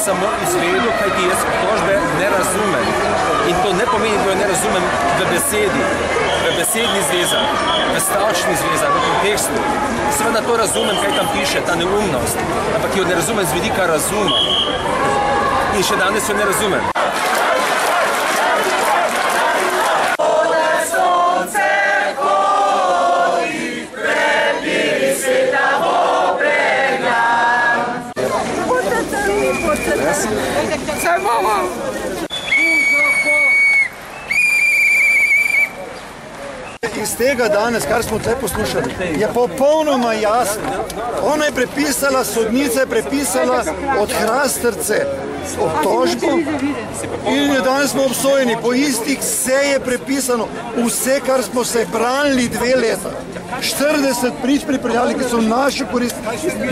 samo izvedel, kajti jaz obtožbe ne razumem. In to ne pomeni, da jo ne razumem v besedi, v besedni zvezah, v stavčni zvezah, v kontekstu. Seveda to razumem, kaj tam piše, ta neumnost, ampak jo ne razumem z vidika razuma. In še danes jo ne razumem. Iz tega danes, kar smo tle poslušali, je popolnoma jasno. Ona je prepisala, sodnica je prepisala od Hrastrce obtožbo in danes smo obsojeni. Po istih vse je prepisano, vse, kar smo se branili 2 leta. 40 prič pripeljali, ki so v našo korist,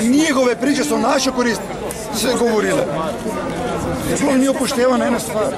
njihove priče so v našo korist se govorile. Sploh ni upoštevana ena stvar.